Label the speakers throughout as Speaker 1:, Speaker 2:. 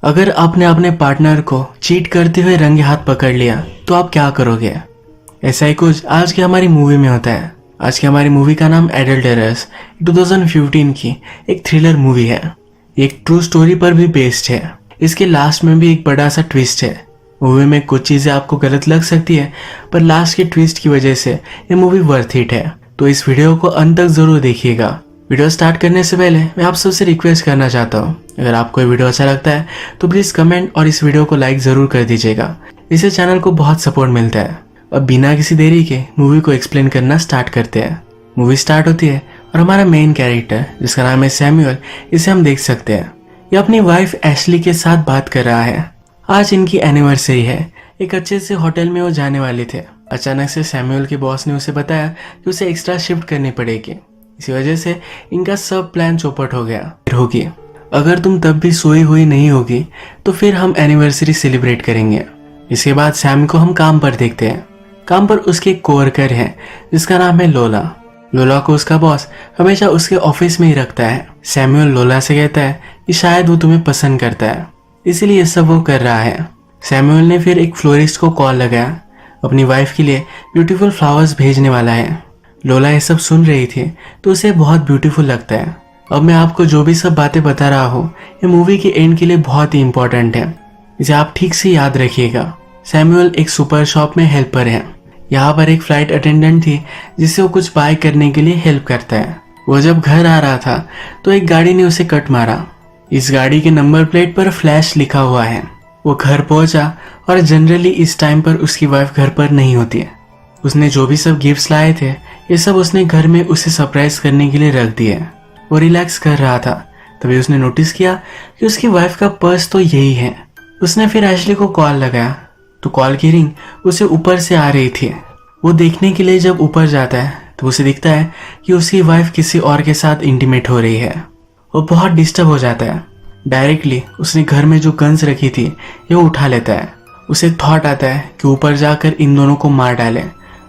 Speaker 1: अगर आपने अपने पार्टनर को चीट करते हुए रंगे हाथ पकड़ लिया तो आप क्या करोगे? ऐसा ही कुछ आज की हमारी मूवी में होता है। आज की हमारी मूवी का नाम एडल्टरस 2015 की एक थ्रिलर मूवी है। एक ट्रू स्टोरी पर भी बेस्ड है। इसके लास्ट में भी एक बड़ा सा ट्विस्ट है। मूवी में कुछ चीजें आपको गलत लग सकती है, पर लास्ट के ट्विस्ट की वजह से ये मूवी वर्थ इट है। तो इस वीडियो को अंत तक जरूर देखिएगा। वीडियो स्टार्ट करने से पहले मैं आप सबसे रिक्वेस्ट करना चाहता हूँ, अगर आपको ये वीडियो अच्छा लगता है तो प्लीज कमेंट और इस वीडियो को लाइक जरूर कर दीजिएगा। इससे चैनल को बहुत सपोर्ट मिलता है। अब बिना किसी देरी के मूवी को एक्सप्लेन करना स्टार्ट करते हैं। मूवी स्टार्ट होती है और हमारा मेन कैरेक्टर जिसका नाम है सैमुअल, इसे हम देख सकते हैं। ये अपनी वाइफ एशली के साथ बात कर रहा है। आज इनकी एनिवर्सरी है। एक अच्छे से होटल में वो जाने वाले थे। अचानक से सैमुअल के बॉस ने उसे बताया कि उसे एक्स्ट्रा शिफ्ट करनी पड़ेगी। इसी वजह से इनका सब प्लान चौपट हो गया होगी। अगर तुम तब भी सोई हुई नहीं होगी तो फिर हम एनिवर्सरी सेलिब्रेट करेंगे। इसके बाद सैम को हम काम पर देखते हैं। काम पर उसके एक कोवर्कर है जिसका नाम है लोला। लोला को उसका बॉस हमेशा उसके ऑफिस में ही रखता है। सैमुअल लोला से कहता है कि शायद वो तुम्हें पसंद करता है, इसीलिए ये सब वो कर रहा है। सैमुअल ने फिर एक फ्लोरिस्ट को कॉल लगाया। अपनी वाइफ के लिए ब्यूटीफुल फ्लावर्स भेजने वाला है। लोला ये सब सुन रही थी तो उसे बहुत ब्यूटीफुल लगता है। अब मैं आपको जो भी सब बातें बता रहा हूँ ये मूवी के एंड के लिए बहुत ही इंपॉर्टेंट है। इसे आप ठीक से याद रखिएगा। सैमुअल एक सुपर शॉप में हेल्पर है। यहाँ पर एक फ्लाइट अटेंडेंट थी जिससे वो कुछ बाय करने के लिए हेल्प करता है। वो जब घर आ रहा था तो एक गाड़ी ने उसे कट मारा। इस गाड़ी के नंबर प्लेट पर फ्लैश लिखा हुआ है। वो घर पहुंचा और जनरली इस टाइम पर उसकी वाइफ घर पर नहीं होती है। उसने जो भी सब गिफ्ट्स लाए थे ये सब उसने घर में उसे सरप्राइज करने के लिए रख दिए। वो रिलैक्स कर रहा था, तभी उसने नोटिस किया कि उसकी वाइफ का पर्स तो यही है। उसने फिर एशली को कॉल लगाया तो कॉल की रिंग उसे ऊपर से आ रही थी। वो देखने के लिए जब ऊपर जाता है तो उसे दिखता है कि उसकी वाइफ किसी और के साथ इंटीमेट हो रही है। वो बहुत डिस्टर्ब हो जाता है। डायरेक्टली उसने घर में जो गन्स रखी थी ये उठा लेता है। उसे थॉट आता है कि ऊपर जाकर इन दोनों को मार डाले,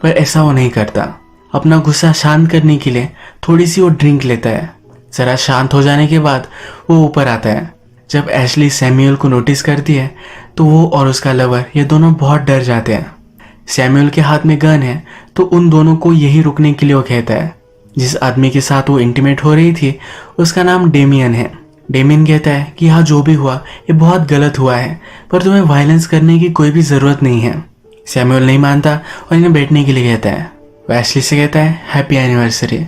Speaker 1: पर ऐसा वो नहीं करता। अपना गुस्सा शांत करने के लिए थोड़ी सी वो ड्रिंक लेता है। जरा शांत हो जाने के बाद वो ऊपर आता है। जब एशली सैमुअल को नोटिस करती है तो वो और उसका लवर ये दोनों बहुत डर जाते हैं। सैमुअल के हाथ में गन है तो उन दोनों को यही रुकने के लिए वो कहता है। जिस आदमी के साथ वो इंटीमेट हो रही थी उसका नाम डेमियन है। डेमियन कहता है कि यहाँ जो भी हुआ ये बहुत गलत हुआ है, पर तुम्हें वायलेंस करने की कोई भी जरूरत नहीं है। सैमुअल नहीं मानता और इन्हें बैठने के लिए कहता है। वो एशली से कहता है, हैप्पी एनिवर्सरी,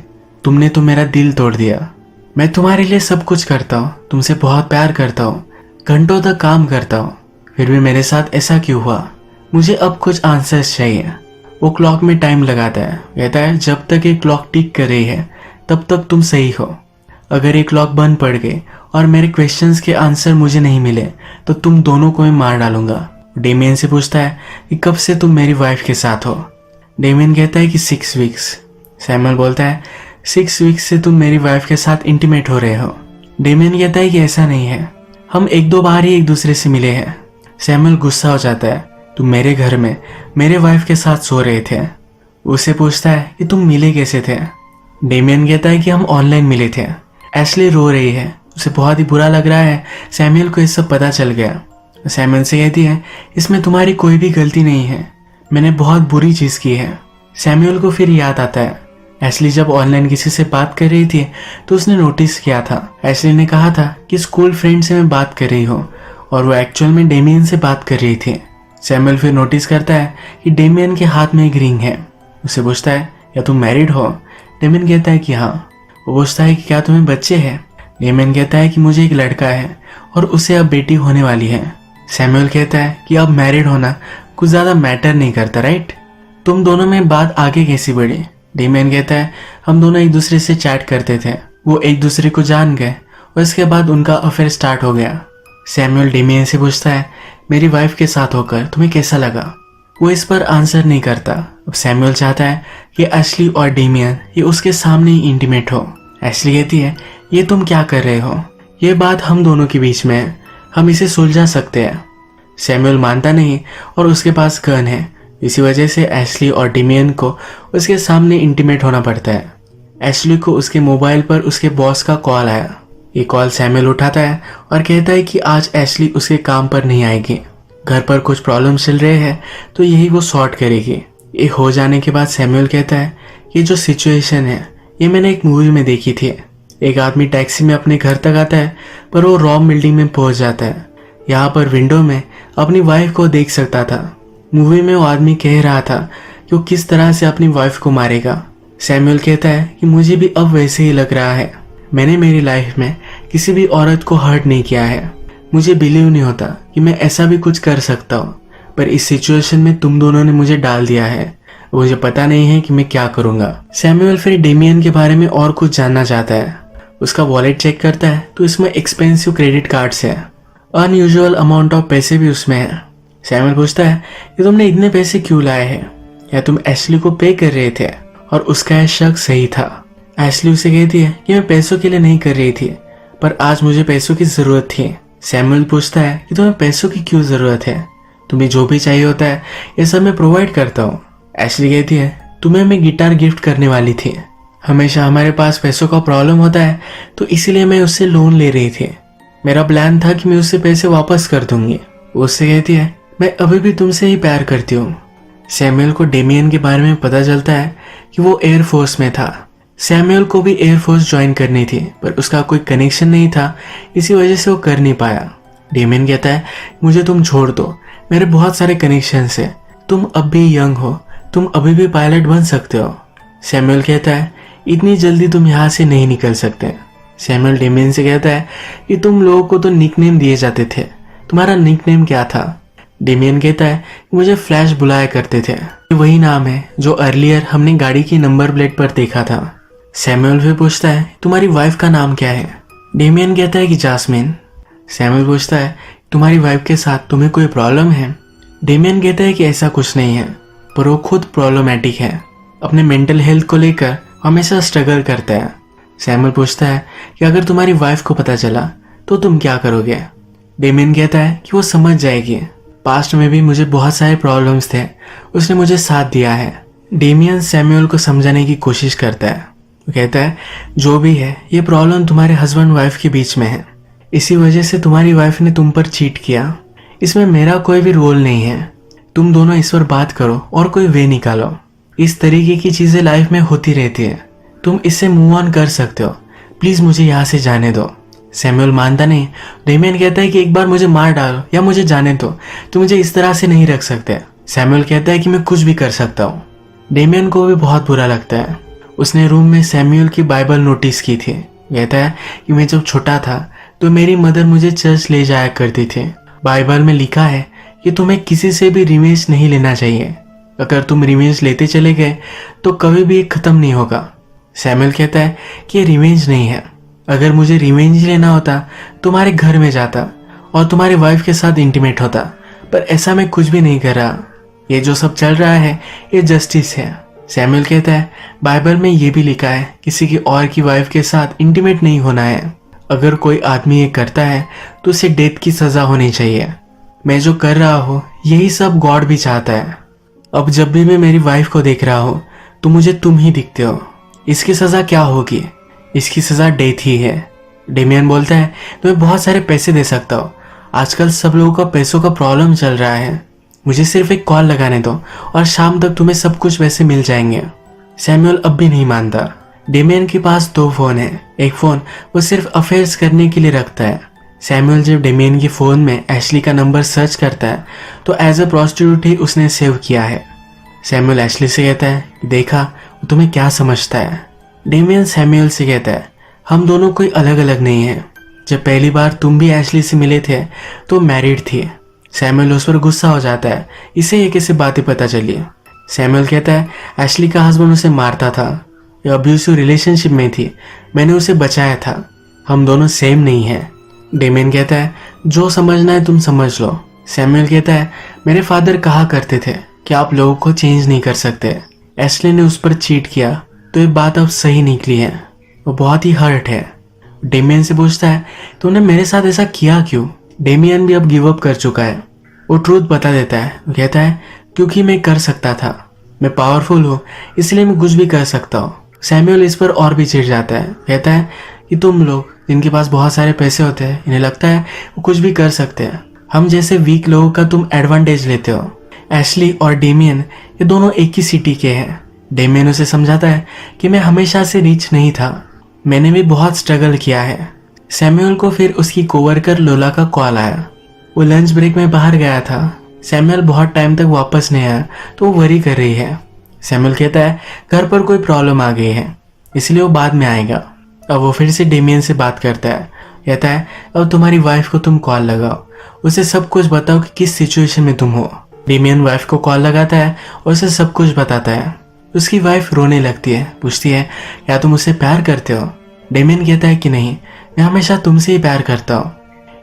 Speaker 1: तुमने तो मेरा दिल तोड़ दिया। मैं तुम्हारे लिए सब कुछ करता हूँ, तुमसे बहुत प्यार करता हूँ, घंटों तक काम करता हूँ, फिर भी मेरे साथ ऐसा क्यों हुआ? मुझे अब कुछ आंसर्स चाहिए। वो क्लॉक में टाइम लगाता है। कहता है, जब तक ये क्लॉक टिक कर रही है तब तक तुम सही हो। अगर ये क्लॉक बंद पड़ गई और मेरे क्वेश्चंस के आंसर मुझे नहीं मिले तो तुम दोनों को मैं मार डालूंगा। डेमियन से पूछता है कि कब से तुम मेरी वाइफ के साथ हो? डेमियन कहता है कि 6 वीक्स। सैमुअल बोलता है, 6 वीक्स से तुम मेरी वाइफ के साथ इंटीमेट हो रहे हो। डेमियन कहता है कि ऐसा नहीं है, हम 1-2 बार ही एक दूसरे से मिले हैं। सैमुअल गुस्सा हो जाता है, तुम मेरे घर में मेरे वाइफ के साथ सो रहे थे। उसे पूछता है कि तुम मिले कैसे थे? डेमियन कहता है कि हम ऑनलाइन मिले थे। एशली रो रही है, उसे बहुत ही बुरा लग रहा है। सैमुअल को ये सब पता चल गया। सैमुअल से कहती है, इसमें तुम्हारी कोई भी गलती नहीं है, मैंने बहुत बुरी चीज की है। सैमुअल को फिर याद आता है, एशली जब ऑनलाइन किसी से बात कर रही थी तो उसने नोटिस किया था। एशली ने कहा था कि स्कूल फ्रेंड से मैं बात कर रही हूँ और वो एक्चुअल में डेमियन से बात कर रही थी। सैमुअल फिर नोटिस करता है कि डेमियन के हाथ में एक रिंग है। उसे पूछता है, या तुम मैरिड हो? डेमियन कहता है कि हाँ। वो पूछता है कि क्या तुम्हें बच्चे हैं? डेमियन कहता है कि मुझे एक लड़का है और उसे अब बेटी होने वाली है। सैमुअल कहता है कि अब मैरिड होना कुछ ज्यादा मैटर नहीं करता, राइट? तुम दोनों में बात आगे कैसी बढ़ी? डेमियन कहता है, हम दोनों एक दूसरे से चैट करते थे, वो एक दूसरे को जान गए और इसके बाद उनका अफेयर स्टार्ट हो गया। सैमुअल डेमियन से पूछता है, मेरी वाइफ के साथ होकर तुम्हें कैसा लगा? वो इस पर आंसर नहीं करता। अब सैमुअल चाहता है कि एशली और डेमियन ये उसके सामने ही इंटीमेट हो। एशली कहती है, ये तुम क्या कर रहे हो? ये बात हम दोनों के बीच में है, हम इसे सुलझा सकते हैं। सैमुअल मानता नहीं और उसके पास गन है। इसी वजह से एशली और डेमियन को उसके सामने इंटीमेट होना पड़ता है। एशली को उसके मोबाइल पर उसके बॉस का कॉल आया। ये कॉल सैमुअल उठाता है और कहता है कि आज एशली उसके काम पर नहीं आएगी, घर पर कुछ प्रॉब्लम चल रहे हैं तो यही वो सॉर्ट करेगी। ये हो जाने के बाद सैमुअल कहता है ये जो सिचुएशन है ये मैंने एक मूवी में देखी थी। एक आदमी टैक्सी में अपने घर तक आता है पर वो रॉन्ग बिल्डिंग में पहुंच जाता है। यहाँ पर विंडो में अपनी वाइफ को देख सकता था। मूवी में वो आदमी कह रहा था कि वो किस तरह से अपनी वाइफ को मारेगा। सैमुअल कहता है कि मुझे भी अब वैसे ही लग रहा है, मैंने मेरी लाइफ में किसी भी औरत को हर्ट नहीं किया है। मुझे बिलीव नहीं होता कि मैं ऐसा भी कुछ कर सकता हूँ, पर इस सिचुएशन में तुम दोनों ने मुझे डाल दिया है। मुझे पता नहीं है कि मैं क्या करूंगा। सैमुअल फिर डेमियन के बारे में और कुछ जानना चाहता है। उसका वॉलेट चेक करता है तो इसमें एक्सपेंसिव क्रेडिट कार्ड्स है, अनयूजुअल अमाउंट ऑफ पैसे भी उसमें है। सैमुअल पूछता है कि तुमने इतने पैसे क्यों लाए हैं, या तुम एशली को पे कर रहे थे? और उसका यह शक सही था। एशली उसे कहती है कि मैं पैसों के लिए नहीं कर रही थी, पर आज मुझे पैसों की जरूरत थी। सैमुअल पूछता है कि तुम्हें पैसों की क्यों जरूरत है, तुम्हें जो भी चाहिए होता है ये सब मैं प्रोवाइड करता हूँ। एशली कहती है तुम्हें मैं गिटार गिफ्ट करने वाली थी, हमेशा हमारे पास पैसों का प्रॉब्लम होता है तो इसीलिए मैं उससे लोन ले रही थी। मेरा प्लान था कि मैं उससे पैसे वापस कर दूंगी। उससे कहती है मैं अभी भी तुमसे ही प्यार करती हूँ। सैमुअल को डेमियन के बारे में पता चलता है कि वो एयरफोर्स में था। सैमुअल को भी एयरफोर्स ज्वाइन करनी थी पर उसका कोई कनेक्शन नहीं था, इसी वजह से वो कर नहीं पाया। डेमियन कहता है मुझे तुम छोड़ दो, मेरे बहुत सारे कनेक्शन है, तुम अब भी यंग हो, तुम अभी भी पायलट बन सकते हो। सैमुअल कहता है इतनी जल्दी तुम यहाँ से नहीं निकल सकते। सैमुअल डेमियन से कहता है कि तुम लोगों को तो निकनेम दिए जाते थे, तुम्हारा निकनेम क्या था? डेमियन कहता है कि मुझे फ्लैश बुलाया करते थे, ये वही नाम है जो अर्लियर हमने गाड़ी की नंबर प्लेट पर देखा था। सैमुअल फिर पूछता है तुम्हारी वाइफ का नाम क्या है? डेमियन कहता है कि जास्मिन। सैमुअल पूछता है तुम्हारी वाइफ के साथ तुम्हें कोई प्रॉब्लम है? डेमियन कहता है कि ऐसा कुछ नहीं है, पर वो खुद प्रॉब्लमेटिक है, अपने मेंटल हेल्थ को लेकर हमेशा स्ट्रगल करता है। सैमुअल पूछता है कि अगर तुम्हारी वाइफ को पता चला तो तुम क्या करोगे? डेमियन कहता है कि वो समझ जाएगी, पास्ट में भी मुझे बहुत सारे प्रॉब्लम्स थे, उसने मुझे साथ दिया है। डेमियन सैमुअल को समझाने की कोशिश करता है। वो कहता है जो भी है ये प्रॉब्लम तुम्हारे हस्बैंड वाइफ के बीच में है, इसी वजह से तुम्हारी वाइफ ने तुम पर चीट किया, इसमें मेरा कोई भी रोल नहीं है। तुम दोनों इस पर बात करो और कोई वे निकालो। इस तरीके की चीजें लाइफ में होती रहती है, तुम इससे मूव ऑन कर सकते हो, प्लीज मुझे यहाँ से जाने दो। सैमुअल मानता नहीं। डेमियन कहता है कि एक बार मुझे मार डालो या मुझे जाने दो, तुम मुझे इस तरह से नहीं रख सकते। सैमुअल कहता है कि मैं कुछ भी कर सकता हूँ। डेमियन को भी बहुत बुरा लगता है। उसने रूम में सैमुअल की बाइबल नोटिस की थी। कहता है कि मैं जब छोटा था तो मेरी मदर मुझे चर्च ले जाया करती थी। बाइबल में लिखा है कि तुम्हें किसी से भी रिवेंज नहीं लेना चाहिए, अगर तुम रिवेंज लेते चले गए तो कभी भी ये खत्म नहीं होगा। सैमुअल कहता है कि ये रिवेंज नहीं है, अगर मुझे रिवेंज लेना होता तुम्हारे घर में जाता और तुम्हारी वाइफ के साथ इंटीमेट होता, पर ऐसा मैं कुछ भी नहीं कर रहा। ये जो सब चल रहा है ये जस्टिस है। सैमुअल कहता है बाइबल में ये भी लिखा है किसी की और की वाइफ के साथ इंटीमेट नहीं होना है, अगर कोई आदमी ये करता है तो उसे डेथ की सजा होनी चाहिए। मैं जो कर रहा हूँ यही सब गॉड भी चाहता है। अब जब भी मैं मेरी वाइफ को देख रहा हूँ तो मुझे तुम ही दिखते हो, इसकी सजा क्या होगी? इसकी सजा डेथ ही है। डेमियन बोलता है तो मैं बहुत सारे पैसे दे सकता हूँ, आजकल सब लोगों का पैसों का प्रॉब्लम चल रहा है, मुझे सिर्फ एक कॉल लगाने दो और शाम तक तुम्हें सब कुछ वैसे मिल जाएंगे। सैमुअल अब भी नहीं मानता। डेमियन के पास 2 फोन है, एक फोन वो सिर्फ अफेयर्स करने के लिए रखता है। सैमुअल जब डेमियन के फोन में एशली का नंबर सर्च करता है तो एज अ प्रोस्टिट्यूट ही उसने सेव किया है। सैमुअल एशली से कहता है देखा वो तुम्हें क्या समझता है। डेमियन सैमुअल से कहता है हम दोनों कोई अलग अलग नहीं है, जब पहली बार तुम भी एशली से मिले थे तो मैरिड थी। सैमुअल उस पर गुस्सा हो जाता है, इसे ये कैसे बातें पता चली। सैमुअल कहता है एशली का हस्बैंड उसे मारता था, ये अब्यूसिव रिलेशनशिप में थी, मैंने उसे बचाया था, हम दोनों सेम नहीं हैं। डेमियन कहता है जो समझना है तुम समझ लो। सैमुअल कहता है मेरे फादर कहा करते थे कि आप लोगों को चेंज नहीं कर सकते, एशली ने उस पर चीट किया तो ये बात अब सही निकली है, वो बहुत ही हर्ट है। डेमियन से पूछता है तूने मेरे साथ ऐसा किया क्यों? डेमियन भी अब गिव अप कर चुका है, वो ट्रूथ बता देता है। वो कहता है क्योंकि मैं कर सकता था, मैं पावरफुल हूँ इसलिए मैं कुछ भी कर सकता हूँ। सैमुअल इस पर और भी चिढ़ जाता है, कहता है कि तुम लोग जिनके पास बहुत सारे पैसे होते हैं, इन्हें लगता है वो कुछ भी कर सकते हैं। हम जैसे वीक लोगों का तुम एडवांटेज लेते हो। एशली और डेमियन ये दोनों एक ही सिटी के हैं। डेमियन उसे समझाता है कि मैं हमेशा से रिच नहीं था, मैंने भी बहुत स्ट्रगल किया है। सैमुअल को फिर उसकी कोवर्कर लोला का कॉल आया। वो लंच ब्रेक में बाहर गया था। सैमुअल बहुत टाइम तक वापस नहीं आया तो वो वरी कर रही है। सैमुअल कहता है घर पर कोई प्रॉब्लम आ गई है, इसलिए वो बाद में आएगा। अब वो फिर से डेमियन से बात करता है, कहता है अब तुम्हारी वाइफ को तुम कॉल लगाओ, उसे सब कुछ बताओ कि किस सिचुएशन में तुम हो। डेमियन वाइफ को कॉल लगाता है और उसे सब कुछ बताता है। उसकी वाइफ रोने लगती है, पूछती है क्या तुम उससे प्यार करते हो। डेमियन कहता है कि नहीं, मैं हमेशा तुमसे ही प्यार करता हूँ।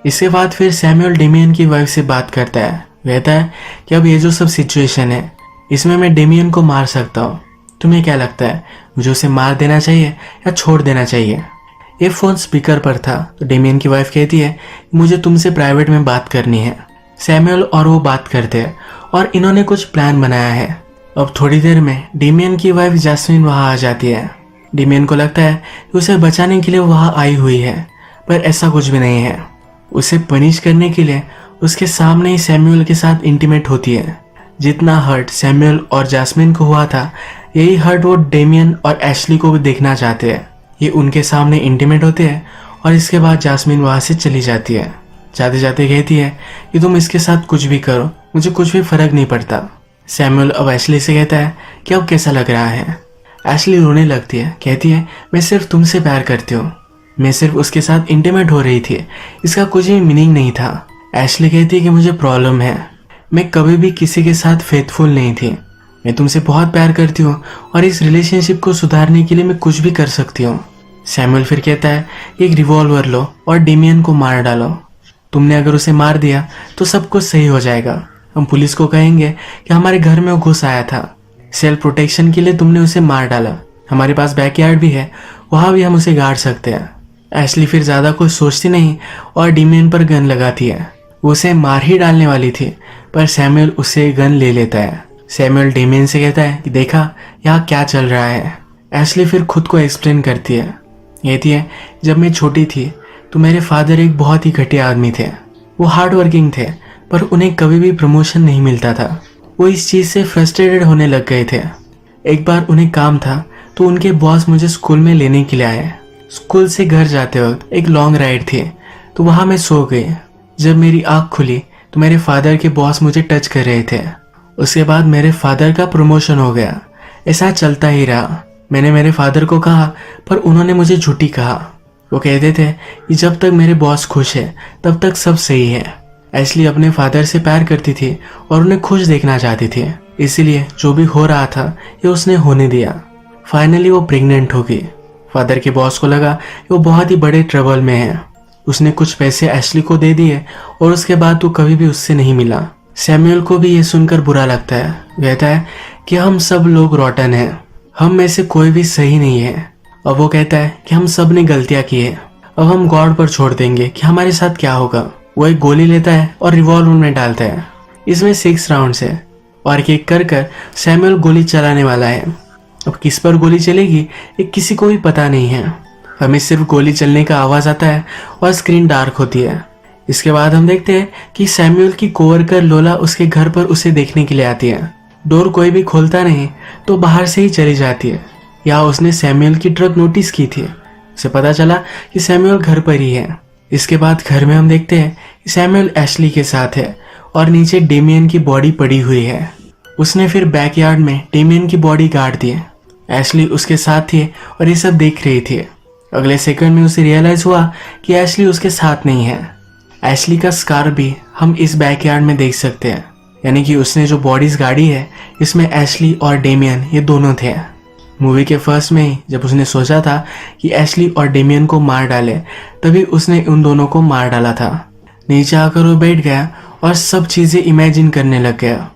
Speaker 1: इसके बाद फिर सैमुअल डेमियन की वाइफ से बात करता है, कहता है कि अब ये जो सब सिचुएशन है इसमें मैं डेमियन को मार सकता हूँ, तुम्हें क्या लगता है मुझे उसे मार देना चाहिए या छोड़ देना चाहिए। ये फोन स्पीकर पर था तो डेमियन की वाइफ कहती है मुझे तुमसे प्राइवेट में बात करनी है। सैमुअल और वो बात करते हैं और इन्होंने कुछ प्लान बनाया है। अब थोड़ी देर में डेमियन की वाइफ जैस्मिन वहां आ जाती है। डेमियन को लगता है कि उसे बचाने के लिए वहां आई हुई है, पर ऐसा कुछ भी नहीं है। उसे पनिश करने के लिए उसके सामने ही सैमुअल के साथ इंटीमेट होती है। जितना हर्ट सैमुअल और जैस्मिन को हुआ था, यही हर्ट वो डेमियन और एशली को भी देखना चाहते हैं। ये उनके सामने इंटीमेट होते हैं और इसके बाद जैस्मिन वहां से चली जाती है। जाते जाते कहती है कि तुम इसके साथ कुछ भी करो, मुझे कुछ भी फर्क नहीं पड़ता। सैमुअल अब एशली से कहता है कि अब कैसा लग रहा है। एशली रोने लगती है, कहती है मैं सिर्फ तुमसे प्यार करती हूँ, मैं सिर्फ उसके साथ इंटीमेट हो रही थी, इसका कुछ भी मीनिंग नहीं था। एशली कहती है कि मुझे प्रॉब्लम है, मैं कभी भी किसी के साथ फेथफुल नहीं थी, मैं तुमसे बहुत प्यार करती हूँ और इस रिलेशनशिप को सुधारने के लिए मैं कुछ भी कर सकती हूँ। सैमुअल फिर कहता है एक रिवॉल्वर लो और डेमियन को मार डालो, तुमने अगर उसे मार दिया तो सब कुछ सही हो जाएगा। हम पुलिस को कहेंगे कि हमारे घर में वो घुस आया था, सेल्फ प्रोटेक्शन के लिए तुमने उसे मार डाला, हमारे पास बैकयार्ड भी है, वहां भी हम उसे गाड़ सकते हैं। एशली फिर ज्यादा कुछ सोचती नहीं और डेमियन पर गन लगाती है। वो उसे मार ही डालने वाली थी पर सैमुअल उससे गन ले लेता है। सैमुअल डेमियन से कहता है कि देखा यहाँ क्या चल रहा है। एशली फिर खुद को एक्सप्लेन करती है, कहती है जब मैं छोटी थी तो मेरे फादर एक बहुत ही घटिया आदमी थे, वो हार्ड वर्किंग थे पर उन्हें कभी भी प्रमोशन नहीं मिलता था। वो इस चीज से फ्रस्ट्रेटेड होने लग गए थे। एक बार उन्हें काम था तो उनके बॉस मुझे स्कूल में लेने के लिए आए। स्कूल से घर जाते वक्त एक लॉन्ग राइड थी तो वहां मैं सो गई। जब मेरी आंख खुली तो मेरे फादर के बॉस मुझे टच कर रहे थे। उसके बाद मेरे फादर का प्रमोशन हो गया। ऐसा चलता ही रहा। मैंने मेरे फादर को कहा पर उन्होंने मुझे झूठी कहा। वो कहते थे कि जब तक मेरे बॉस खुश है तब तक सब सही है। एशली अपने फादर से प्यार करती थी और उन्हें खुश देखना चाहती थी, इसीलिए जो भी हो रहा था ये उसने होने दिया। फाइनली वो प्रेग्नेंट हो गई। फादर के बॉस को लगा कि वो बहुत ही बड़े ट्रबल में है। उसने कुछ पैसे एशली को दे दिए और उसके बाद वो कभी भी उससे नहीं मिला। सैमुअल को भी ये सुनकर बुरा लगता है। कहता है कि हम सब लोग रॉटन हैं, हम में से कोई भी सही नहीं है। और वो कहता है कि हम सब ने गलतियां की है, अब हम गॉड पर छोड़ देंगे कि हमारे साथ क्या होगा। वो एक गोली लेता है और रिवॉल्वर में डालता है। इसमें 6 राउंड्स है और एक कर कर सैमुअल गोली चलाने वाला है। अब किस पर गोली चलेगी ये किसी को भी पता नहीं है। हमें सिर्फ गोली चलने का आवाज आता है और स्क्रीन डार्क होती है। इसके बाद हम देखते हैं कि सैमुअल की कोवर्कर लोला उसके घर पर उसे देखने के लिए आती है। डोर कोई भी खोलता नहीं तो बाहर से ही चली जाती है। यहाँ उसने सैमुअल की ट्रक नोटिस की थी। उसे पता चला कि सैमुअल घर पर ही है। इसके बाद घर में हम देखते हैं कि सैमुअल एशली के साथ है और नीचे डेमियन की बॉडी पड़ी हुई है। उसने फिर बैकयार्ड में डेमियन की बॉडी गाड़ दी। एशली उसके साथ थी और ये सब देख रही थी। अगले सेकंड में उसे रियलाइज हुआ कि एशली उसके साथ नहीं है। एशली का स्कार भी हम इस बैकयार्ड में देख सकते हैं, यानी कि उसने जो बॉडीज गाड़ी है इसमें एशली और डेमियन ये दोनों थे। मूवी के फर्स्ट में ही जब उसने सोचा था कि एशली और डेमियन को मार डाले, तभी उसने उन दोनों को मार डाला था। नीचे आकर वो बैठ गया और सब चीजें इमेजिन करने लग गया।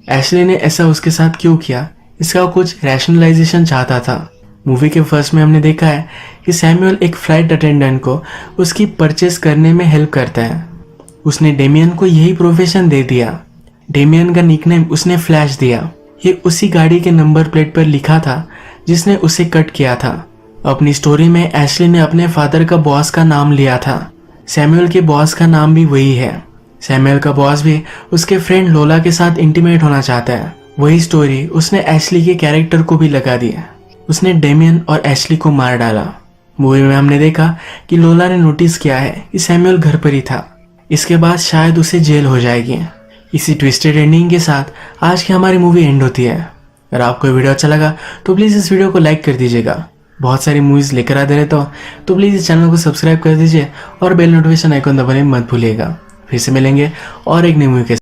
Speaker 1: एशली ने ऐसा उसके साथ क्यों किया, इसका कुछ रैशनलाइजेशन चाहता था। मूवी के फर्स्ट में हमने देखा है कि सैमुअल एक फ्लाइट अटेंडेंट को उसकी परचेस करने में हेल्प करता है। उसने डेमियन को यही प्रोफेशन दे दिया। डेमियन का निकनेम उसने फ्लैश दिया। ये उसी गाड़ी के नंबर प्लेट पर लिखा था जिसने उसे कट किया था। अपनी स्टोरी में एशली ने अपने फादर का बॉस का नाम लिया था। सैमुअल के बॉस का नाम भी वही है। सैमुअल का बॉस भी उसके फ्रेंड लोला के साथ इंटीमेट होना चाहता है। वही स्टोरी उसने एशली के कैरेक्टर को भी लगा दी। उसने डेमियन और एशली को मार डाला। मूवी में हमने देखा कि लोला ने नोटिस किया है कि सैमुअल घर पर ही था। इसके बाद शायद उसे जेल हो जाएगी। इसी ट्विस्टेड एंडिंग के साथ आज की हमारी मूवी एंड होती है। अगर आपको ये वीडियो अच्छा लगा तो प्लीज़ इस वीडियो को लाइक कर दीजिएगा। बहुत सारी मूवीज़ लेकर आते रहता हूँ, तो प्लीज़ इस चैनल को सब्सक्राइब कर दीजिए और बेल नोटिफिकेशन आइकन दबाने मत भूलिएगा। फिर से मिलेंगे और एक नई मूवी के